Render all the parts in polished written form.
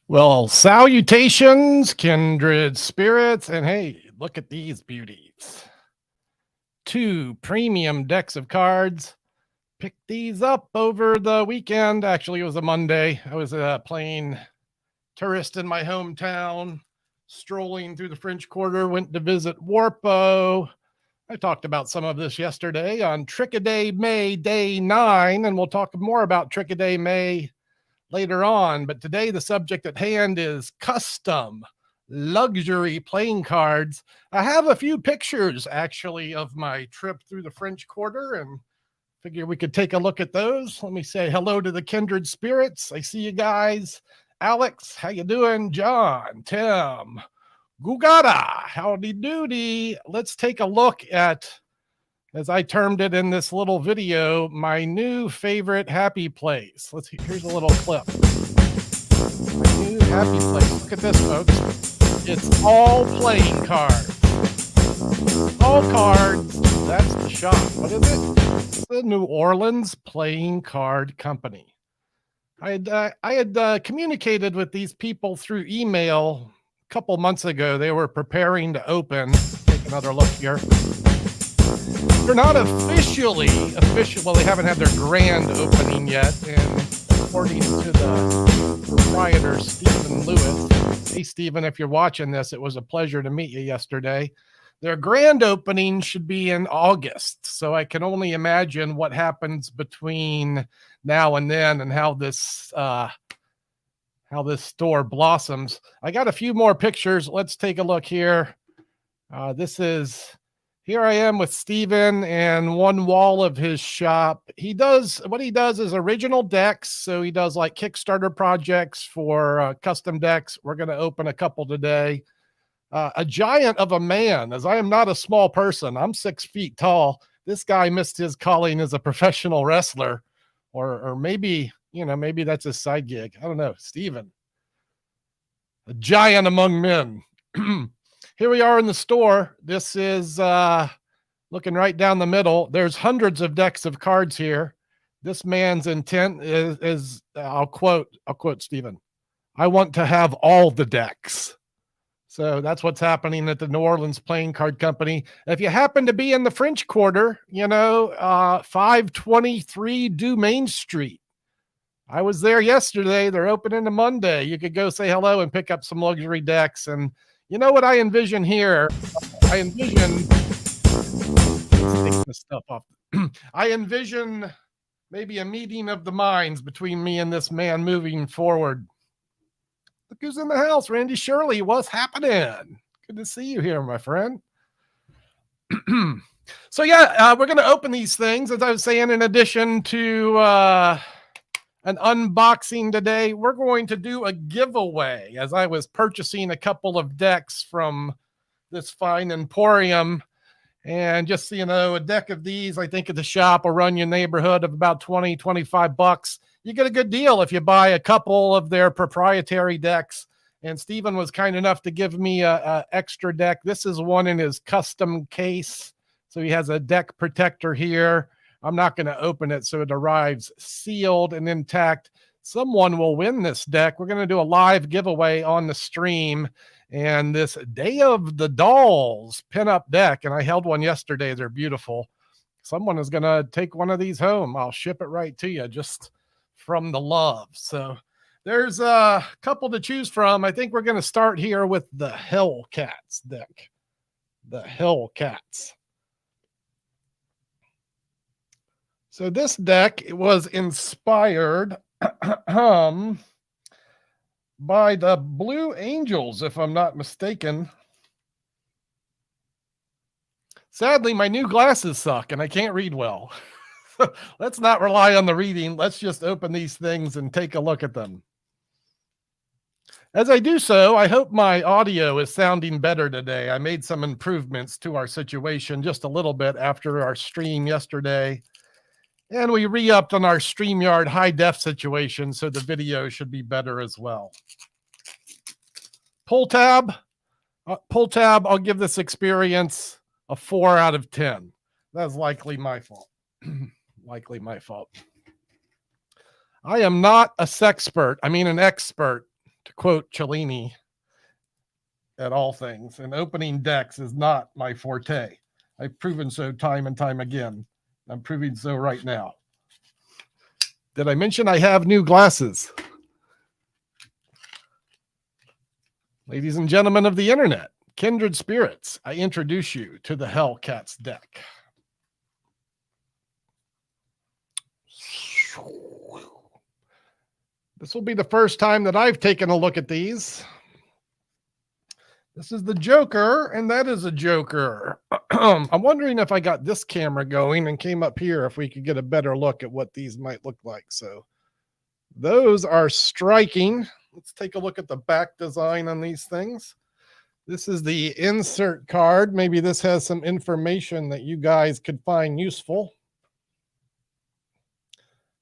Well, salutations, kindred spirits, and hey, look at these beauties. Two premium decks of cards. Picked these up over the weekend. Actually, it was a Monday. I was playing tourist in my hometown, strolling through the French Quarter, went to visit Warpo. I talked about some of this yesterday on Trick-a-Day May Day 9, and we'll talk more about Trick-a-Day May later on. But today, the subject at hand is custom luxury playing cards. I have a few pictures actually of my trip through the French Quarter and figure we could take a look at those. Let me say hello to the kindred spirits. I see you guys. Alex, how you doing? John, Tim, Gugata, howdy doody. Let's take a look at, as I termed it in this little video, my new favorite happy place. Here's a little clip. My new happy place. Look at this, folks. It's all playing cards. All cards. That's the shop. What is it? It's the New Orleans Playing Card Company. I had communicated with these people through email a couple months ago. They were preparing to open. Take another look here. They're not officially, well, they haven't had their grand opening yet, and according to the proprietor, Stephen Lewis, hey, Stephen, if you're watching this, it was a pleasure to meet you yesterday. Their grand opening should be in August, so I can only imagine what happens between now and then and how this store blossoms. I got a few more pictures. Let's take a look here. Here I am with Steven and one wall of his shop. What he does is original decks. So he does like Kickstarter projects for custom decks. We're going to open a couple today. A giant of a man, as I am not a small person. I'm 6 feet tall. This guy missed his calling as a professional wrestler, or maybe, maybe that's his side gig. I don't know. Steven, a giant among men. Here we are in the store. This is looking right down the middle. There's hundreds of decks of cards here. This man's intent is I'll quote Stephen, I want to have all the decks. So that's what's happening at the New Orleans Playing Card Company. If you happen to be in the French Quarter, 523 Du Main Street. I was there yesterday. They're opening on Monday. You could go say hello and pick up some luxury decks. And you know what I envision here? I envision this stuff off. I envision maybe a meeting of the minds between me and this man moving forward. Look who's in the house. Randy Shirley, what's happening? Good to see you here, my friend. So yeah, we're going to open these things. As I was saying, in addition to an unboxing today, we're going to do a giveaway. As I was purchasing a couple of decks from this fine emporium, and just so you know, a deck of these, I think at the shop will run you a neighborhood of about 20, 25 bucks. You get a good deal if you buy a couple of their proprietary decks. And Stephen was kind enough to give me a extra deck. This is one in his custom case. So he has a deck protector here. I'm not going to open it, so it arrives sealed and intact. Someone will win this deck. We're going to do a live giveaway on the stream. And this Day of the Dolls pinup deck, and I held one yesterday. They're beautiful. Someone is going to take one of these home. I'll ship it right to you just from the love. So there's a couple to choose from. I think we're going to start here with the Hellcats deck. The Hellcats. So this deck was inspired by the Blue Angels, if I'm not mistaken. Sadly, my new glasses suck and I can't read well. Let's not rely on the reading. Let's just open these things and take a look at them. As I do so, I hope my audio is sounding better today. I made some improvements to our situation just a little bit after our stream yesterday. And we re-upped on our StreamYard high def situation, so the video should be better as well. Pull tab, I'll give this experience a 4 out of 10. That's likely my fault. Likely my fault. I am not a sexpert. I mean an expert. to quote Cellini, at all things, and opening decks is not my forte. I've proven so time and time again. I'm proving so right now. Did I mention I have new glasses? Ladies and gentlemen of the internet, kindred spirits, I introduce you to the Hellcats deck. This will be the first time that I've taken a look at these. This is the Joker, and that is a Joker. I'm wondering if I got this camera going and came up here, if we could get a better look at what these might look like. So those are striking. Let's take a look at the back design on these things. This is the insert card. Maybe this has some information that you guys could find useful.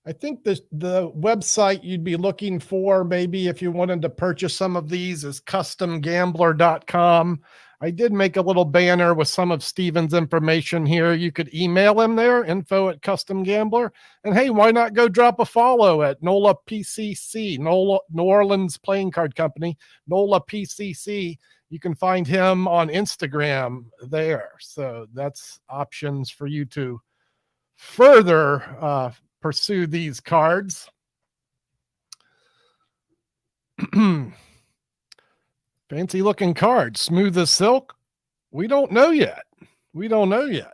I think the website you'd be looking for, maybe if you wanted to purchase some of these, is customgambler.com. I did make a little banner with some of Steven's information here. You could email him there, info@customgambler. And hey, why not go drop a follow at NOLA PCC, NOLA, New Orleans Playing Card Company, NOLA PCC. You can find him on Instagram there. So that's options for you to further pursue these cards. Fancy looking cards, smooth as silk. We don't know yet. We don't know yet.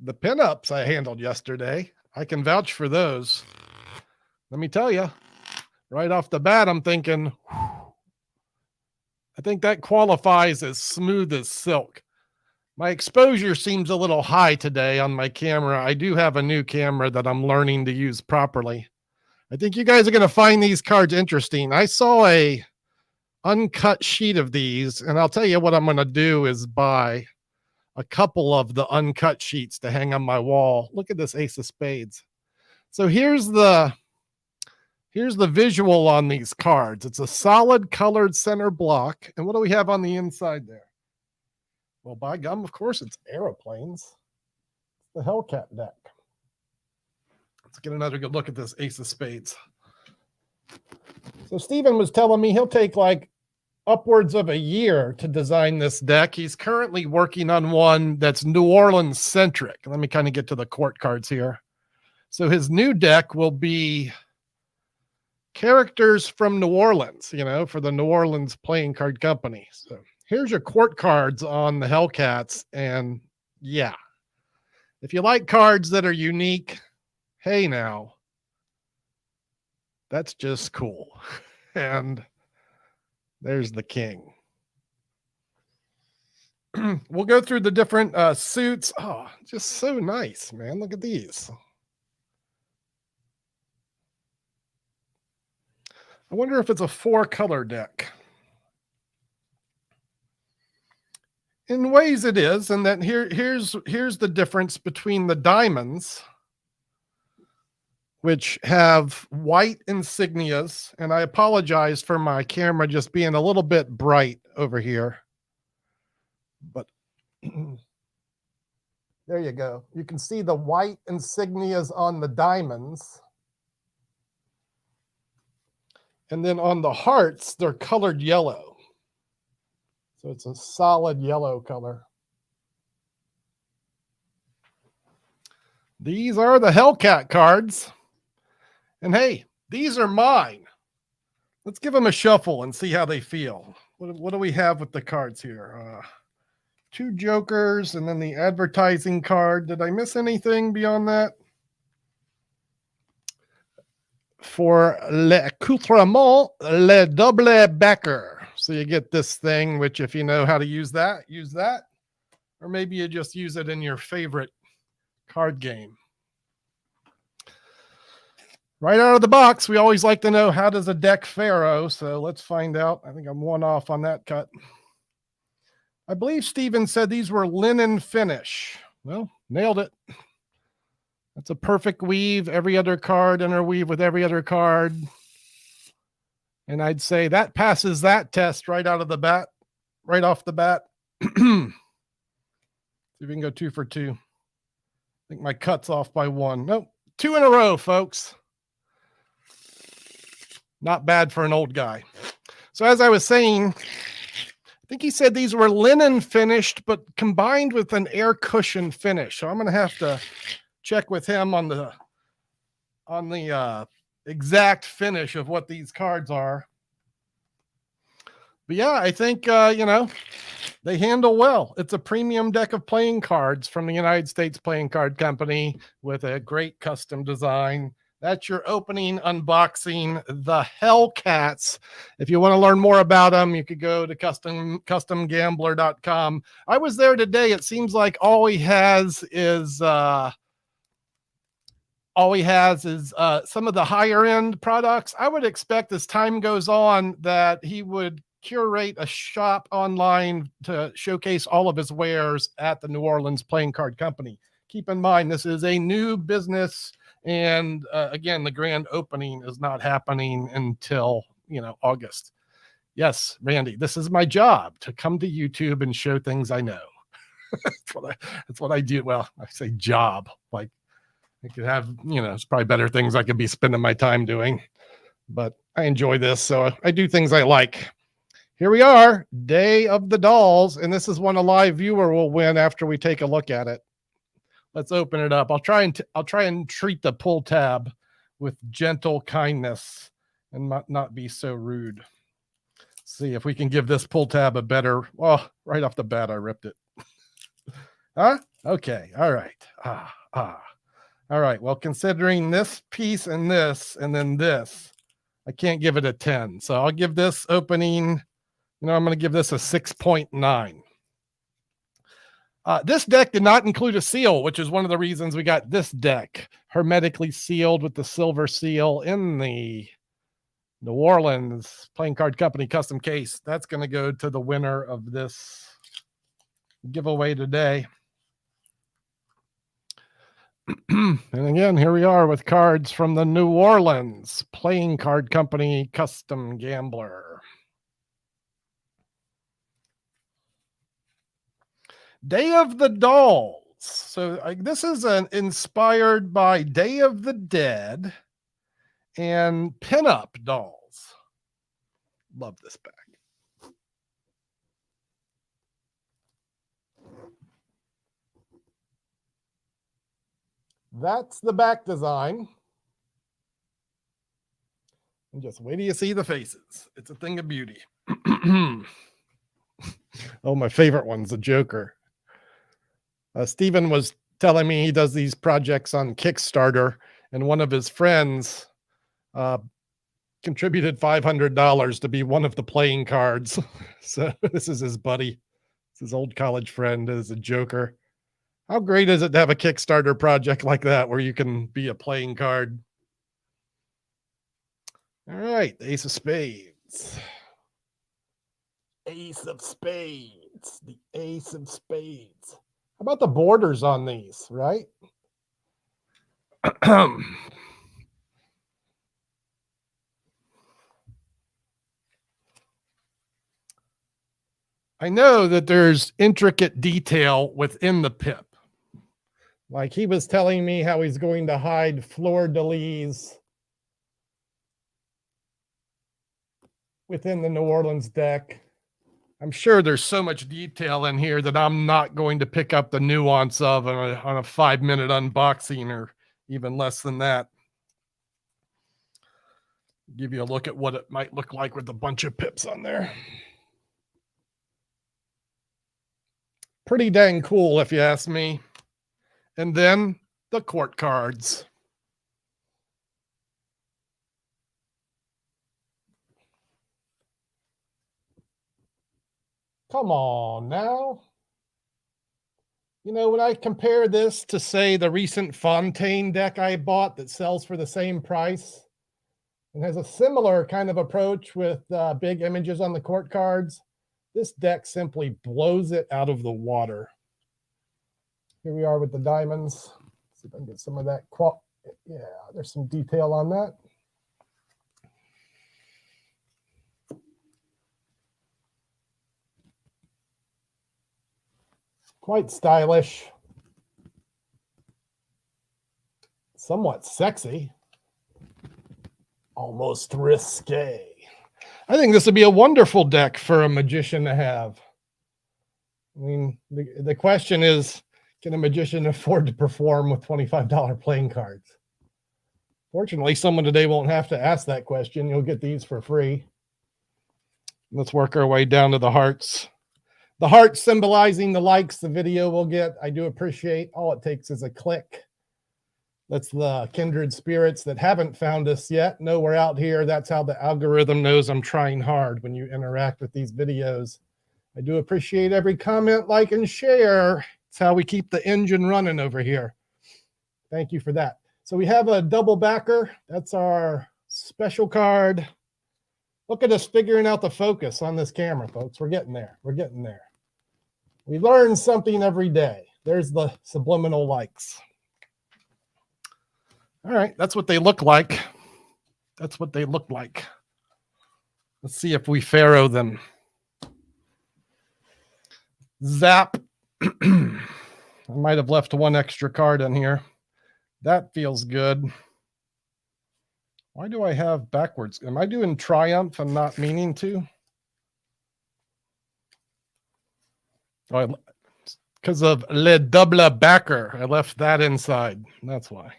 The pinups I handled yesterday, I can vouch for those. Let me tell you, right off the bat, I'm thinking, I think that qualifies as smooth as silk. My exposure seems a little high today on my camera. I do have a new camera that I'm learning to use properly. I think you guys are going to find these cards interesting. I saw a uncut sheet of these, and I'll tell you what I'm going to do is buy a couple of the uncut sheets to hang on my wall. Look at this Ace of Spades. So here's the visual on these cards. It's a solid colored center block. And what do we have on the inside there? Well, by gum, of course, it's aeroplanes. The Hellcat deck. Let's get another good look at this Ace of Spades. So Steven was telling me he'll take like upwards of a year to design this deck. He's currently working on one that's New Orleans centric. Let me kind of get to the court cards here. So his new deck will be characters from New Orleans, you know, for the New Orleans Playing Card Company. So here's your court cards on the Hellcats. And yeah, if you like cards that are unique, hey now, that's just cool. And there's the king. We'll go through the different suits. Oh, just so nice, man. Look at these. I wonder if it's a 4-color deck. In ways it is, and that here's the difference between the diamonds, which have white insignias, and I apologize for my camera just being a little bit bright over here, but there you go. You can see the white insignias on the diamonds. And then on the hearts, they're colored yellow. So it's a solid yellow color. These are the Hellcat cards. And hey, these are mine. Let's give them a shuffle and see how they feel. What do we have with the cards here? 2 jokers and then the advertising card. Did I miss anything beyond that? For l'accoutrement, le double backer. So you get this thing, which if you know how to use that. Or maybe you just use it in your favorite card game. Right out of the box, we always like to know, how does a deck Pharaoh? So let's find out. I think I'm one off on that cut. I believe Steven said these were linen finish. Well, nailed it. That's a perfect weave. Every other card interweave with every other card. And I'd say that passes that test right out of the bat, right off the bat. See if we can go 2 for 2. I think my cut's off by 1. Nope. 2 in a row, folks. Not bad for an old guy. So as I was saying, I think he said these were linen finished, but combined with an air cushion finish. So I'm going to have to check with him on the exact finish of what these cards are. But yeah, I think, they handle well. It's a premium deck of playing cards from the United States Playing Card Company with a great custom design. That's your opening unboxing, the Hellcats. If you want to learn more about them, you could go to customgambler.com. I was there today. It seems like all he has is some of the higher end products. I would expect as time goes on that he would curate a shop online to showcase all of his wares at the New Orleans Playing Card Company. Keep in mind, this is a new business. And again, the grand opening is not happening until, August. Yes, Randy, this is my job, to come to YouTube and show things I know. That's what I do. Well, I say job, like I could have, it's probably better things I could be spending my time doing, but I enjoy this. So I do things I like. Here we are, Day of the Dolls. And this is one a live viewer will win after we take a look at it. Let's open it up. I'll try and treat the pull tab with gentle kindness and not be so rude. See if we can give this pull tab a better, well, right off the bat, I ripped it. Huh? Okay. All right. All right. Well, considering this piece and then this, I can't give it a 10. So I'll give this opening, I'm going to give this a 6.9. This deck did not include a seal, which is one of the reasons we got this deck hermetically sealed with the silver seal in the New Orleans Playing Card Company custom case. That's going to go to the winner of this giveaway today. And again, here we are with cards from the New Orleans Playing Card Company custom gambler. Day of the Dolls. So this is inspired by Day of the Dead and pinup dolls. Love this back. That's the back design. And just wait till you see the faces. It's a thing of beauty. Oh, my favorite one's the Joker. Steven was telling me he does these projects on Kickstarter, and one of his friends contributed $500 to be one of the playing cards. So this is his buddy. It's his old college friend is a Joker. How great is it to have a Kickstarter project like that where you can be a playing card? All right, Ace of Spades. Ace of Spades. The Ace of Spades. How about the borders on these, right? I know that there's intricate detail within the pip. Like he was telling me how he's going to hide fleur-de-lis within the New Orleans deck. I'm sure there's so much detail in here that I'm not going to pick up the nuance of on a 5-minute unboxing or even less than that. Give you a look at what it might look like with a bunch of pips on there. Pretty dang cool, if you ask me. And then the court cards. Come on now. When I compare this to, say, the recent Fontaine deck I bought that sells for the same price and has a similar kind of approach with big images on the court cards, this deck simply blows it out of the water. Here we are with the diamonds. See if I can get some of that. Yeah, there's some detail on that. Quite stylish. Somewhat sexy. Almost risque. I think this would be a wonderful deck for a magician to have. I mean, the question is, can a magician afford to perform with $25 playing cards? Fortunately, someone today won't have to ask that question. You'll get these for free. Let's work our way down to the hearts. The heart symbolizing the likes the video will get. I do appreciate. All it takes is a click. That's the kindred spirits that haven't found us yet know we're out here. That's how the algorithm knows I'm trying hard when you interact with these videos. I do appreciate every comment, like, and share. It's how we keep the engine running over here. Thank you for that. So we have a double backer. That's our special card. Look at us figuring out the focus on this camera, folks. We're getting there. We're getting there. We learn something every day. There's the subliminal likes. All right, that's what they look like. That's what they look like. Let's see if we Pharaoh them. Zap. I might have left one extra card in here. That feels good. Why do I have backwards? Am I doing triumph and not meaning to? Oh, because of le double backer. I left that inside. That's why.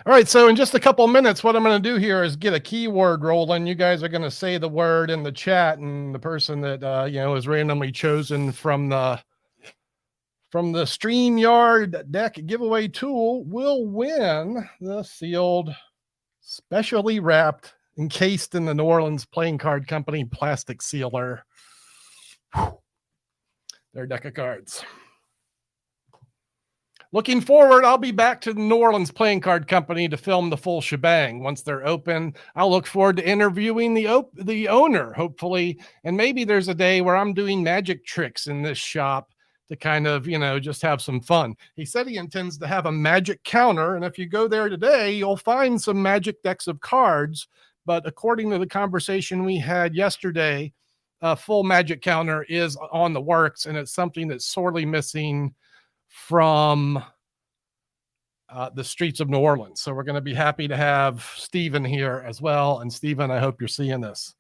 All right, so in just a couple minutes, what I'm going to do here is get a keyword rolling. You guys are going to say the word in the chat, and the person that is randomly chosen from the StreamYard deck giveaway tool will win the sealed, specially wrapped, encased in the New Orleans Playing Card Company plastic sealer. Their deck of cards. Looking forward, I'll be back to the New Orleans Playing Card Company to film the full shebang. Once they're open, I'll look forward to interviewing the owner, hopefully. And maybe there's a day where I'm doing magic tricks in this shop to kind of, just have some fun. He said he intends to have a magic counter. And if you go there today, you'll find some magic decks of cards. But according to the conversation we had yesterday, a full magic counter is on the works. And it's something that's sorely missing from the streets of New Orleans. So we're going to be happy to have Stephen here as well. And Stephen, I hope you're seeing this.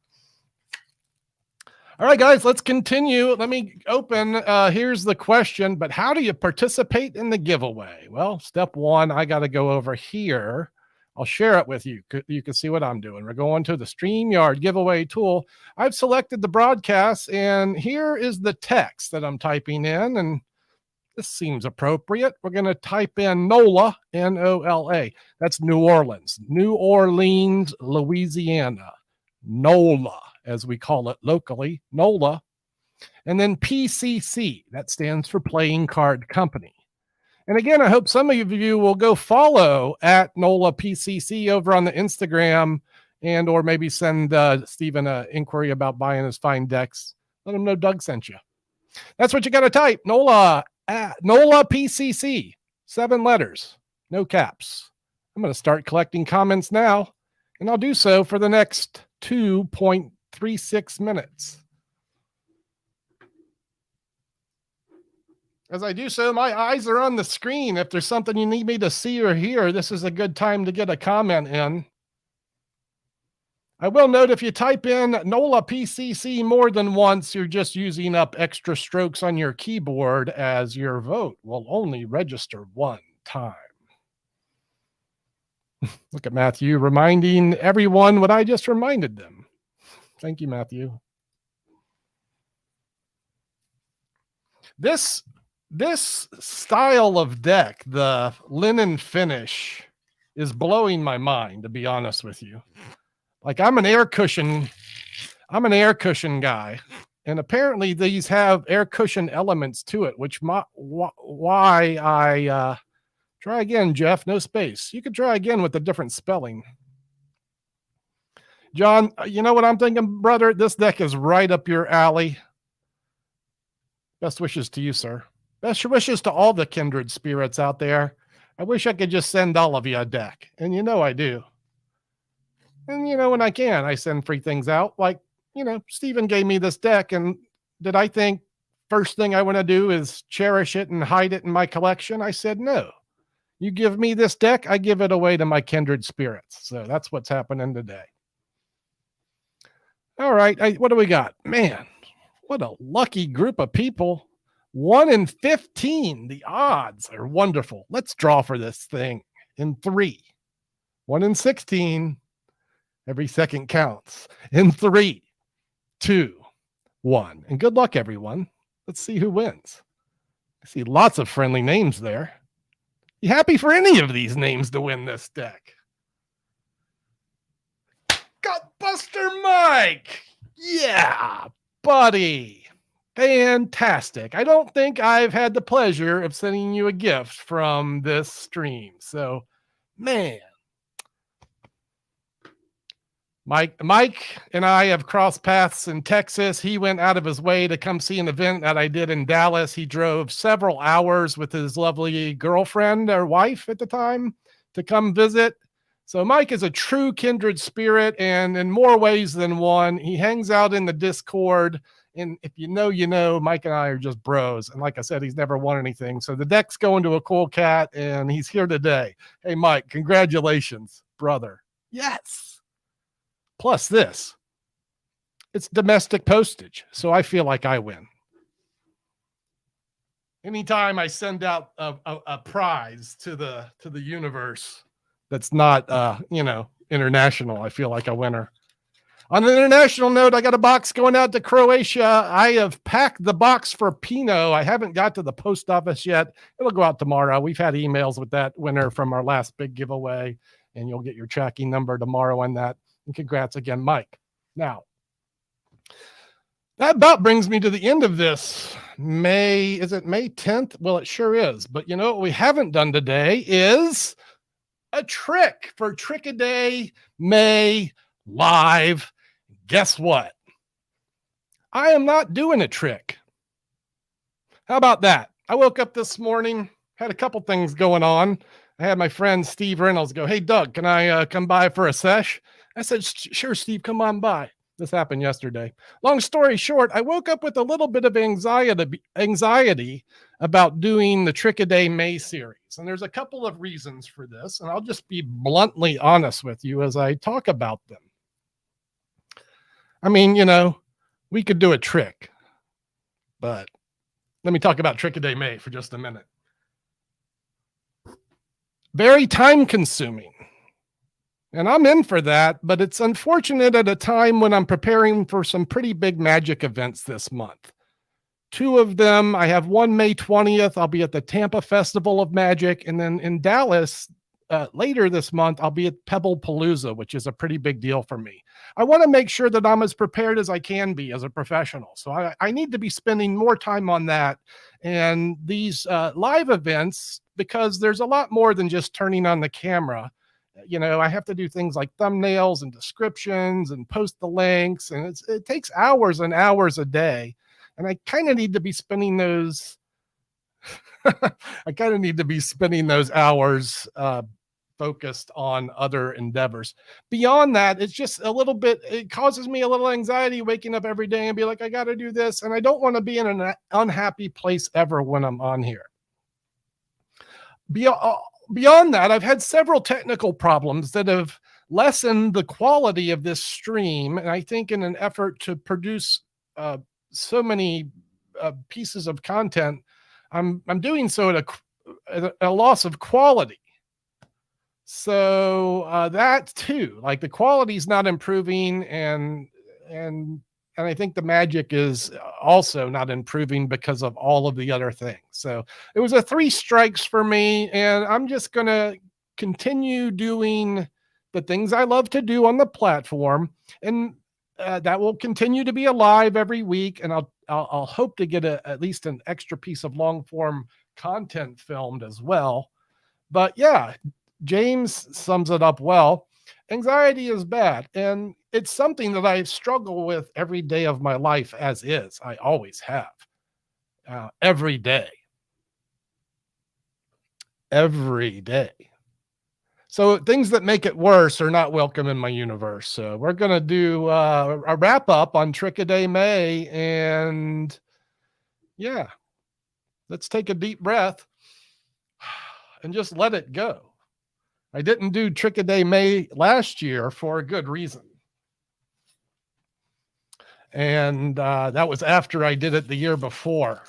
All right, guys, let's continue. Let me open. Here's the question, but how do you participate in the giveaway? Well, step one, I got to go over here. I'll share it with you. You can see what I'm doing. We're going to the StreamYard giveaway tool. I've selected the broadcast, and here is the text that I'm typing in, and this seems appropriate. We're going to type in NOLA, N-O-L-A. That's New Orleans, Louisiana. NOLA, as we call it locally, NOLA. And then PCC, that stands for Playing Card Company. And again, I hope some of you will go follow at NOLA PCC over on the Instagram, and or maybe send Stephen an inquiry about buying his fine decks. Let him know Doug sent you. That's what you got to type, NOLA PCC, 7 letters, no caps. I'm going to start collecting comments now, and I'll do so for the next 2.36 minutes. As I do so, my eyes are on the screen. If there's something you need me to see or hear, this is a good time to get a comment in. I will note if you type in NOLA PCC more than once, you're just using up extra strokes on your keyboard, as your vote will only register one time. Look at Matthew reminding everyone what I just reminded them. Thank you, Matthew. This style of deck, the linen finish, is blowing my mind, to be honest with you. Like, I'm an air cushion guy, and apparently these have air cushion elements to it, which why I try again, Jeff, no space. You could try again with a different spelling. John, you know what I'm thinking, brother? This deck is right up your alley. Best wishes to you, sir. Best wishes to all the kindred spirits out there. I wish I could just send all of you a deck, and I do. And, when I can, I send free things out. Like, Stephen gave me this deck, and did I think first thing I want to do is cherish it and hide it in my collection? I said no. You give me this deck, I give it away to my kindred spirits. So that's what's happening today. All right, what do we got? Man, what a lucky group of people. 1 in 15. The odds are wonderful. Let's draw for this thing in 3. 1 in 16. Every second counts. In 3, 2, 1. And good luck, everyone. Let's see who wins. I see lots of friendly names there. You happy for any of these names to win this deck? Got Buster Mike. Yeah, buddy. Fantastic. I don't think I've had the pleasure of sending you a gift from this stream. So, man. Mike and I have crossed paths in Texas. He went out of his way to come see an event that I did in Dallas. He drove several hours with his lovely girlfriend or wife at the time to come visit. So Mike is a true kindred spirit, and in more ways than one. He hangs out in the Discord, and if you know, you know, Mike and I are just bros. And like I said, he's never won anything. So the deck's going to a cool cat, and he's here today. Hey, Mike, congratulations, brother. Yes. Plus this, it's domestic postage, so I feel like I win. Anytime I send out a prize to the universe that's not international, I feel like a winner. On an international note, I got a box going out to Croatia. I have packed the box for Pino. I haven't got to the post office yet. It'll go out tomorrow. We've had emails with that winner from our last big giveaway, and you'll get your tracking number tomorrow on that. And congrats again, Mike. Now, that about brings me to the end of this May. Is it May 10th? Well, it sure is. But you know what we haven't done today is a trick for Trick-A-Day May live. Guess what? I am not doing a trick. How about that? I woke up this morning, had a couple things going on. I had my friend Steve Reynolds go, "Hey, Doug, can I come by for a sesh?" I said, "Sure, Steve, come on by." This happened yesterday. Long story short, I woke up with a little bit of anxiety about doing the Trick-A-Day May series. And there's a couple of reasons for this, and I'll just be bluntly honest with you as I talk about them. I mean, we could do a trick, but let me talk about Trick-A-Day May for just a minute. Very time consuming. And I'm in for that, but it's unfortunate at a time when I'm preparing for some pretty big magic events this month. 2 of them, I have one May 20th. I'll be at the Tampa Festival of Magic. And then in Dallas, later this month, I'll be at Pebble Palooza, which is a pretty big deal for me. I want to make sure that I'm as prepared as I can be as a professional. So I need to be spending more time on that. And these live events, because there's a lot more than just turning on the camera. I have to do things like thumbnails and descriptions and post the links, and it takes hours and hours a day. And I kind of need to be spending those. Hours focused on other endeavors. Beyond that, it's just it causes me a little anxiety waking up every day and be like, I got to do this. And I don't want to be in an unhappy place ever when I'm on here. Beyond that, I've had several technical problems that have lessened the quality of this stream. And I think in an effort to produce so many pieces of content, I'm doing so at a loss of quality. So that too, like the quality is not improving, and I think the magic is also not improving because of all of the other things. So it was a 3 strikes for me, and I'm just going to continue doing the things I love to do on the platform. And that will continue to be alive every week. And I'll hope to get at least an extra piece of long form content filmed as well. But yeah, James sums it up well. Anxiety is bad, and it's something that I struggle with every day of my life as is. I always have. Every day. Every day. So things that make it worse are not welcome in my universe. So we're going to do a wrap up on Trick-A-Day May, and yeah, let's take a deep breath. and just let it go. I didn't do Trick a Day May last year for a good reason. And that was after I did it the year before.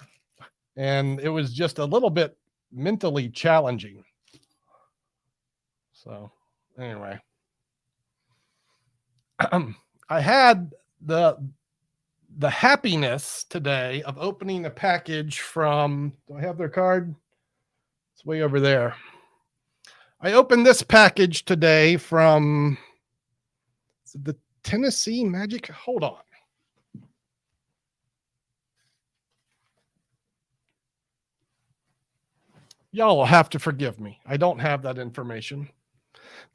And it was just a little bit mentally challenging. So anyway, I had the happiness today of opening a package from, do I have their card? It's way over there. I opened this package today from the Tennessee Magic. Hold on. Y'all will have to forgive me. I don't have that information.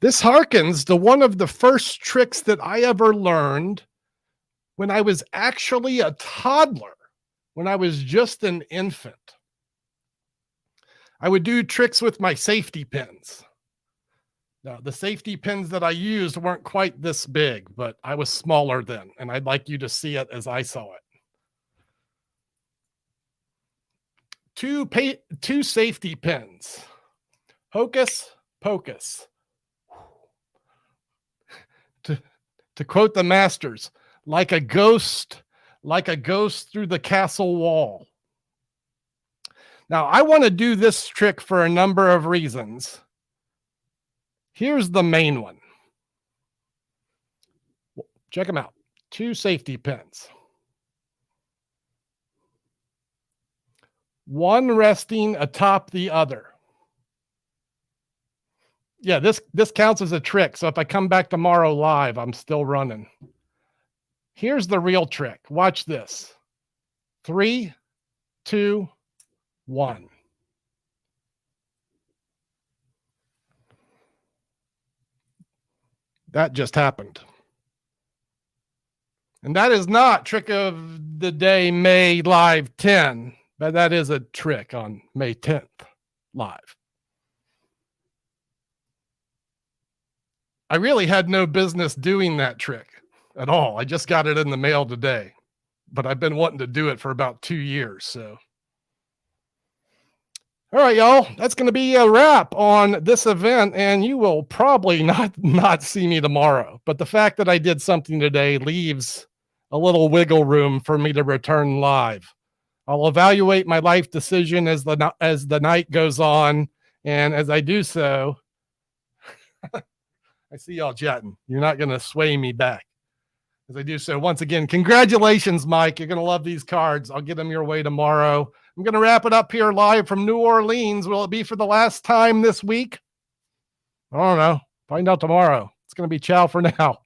This harkens to one of the first tricks that I ever learned when I was actually a toddler, when I was just an infant. I would do tricks with my safety pins. Now, the safety pins that I used weren't quite this big, but I was smaller then, and I'd like you to see it as I saw it. Two safety pins. Hocus pocus. To quote the masters, like a ghost through the castle wall. Now, I want to do this trick for a number of reasons. Here's the main one. Check them out. Two safety pins. One resting atop the other. Yeah, this counts as a trick. So if I come back tomorrow live, I'm still running. Here's the real trick. Watch this. 3, 2, 1. That just happened. And that is not Trick of the Day May Live 10, but that is a trick on May 10th live. I really had no business doing that trick at all. I just got it in the mail today, but I've been wanting to do it for about 2 years. So, all right, y'all, that's going to be a wrap on this event, and you will probably not see me tomorrow. But the fact that I did something today leaves a little wiggle room for me to return live. I'll evaluate my life decision as the night goes on, and as I do so, I see y'all chatting. You're not going to sway me back. As I do so, once again, congratulations, Mike. You're going to love these cards. I'll get them your way tomorrow. I'm going to wrap it up here live from New Orleans. Will it be for the last time this week? I don't know. Find out tomorrow. It's going to be ciao for now.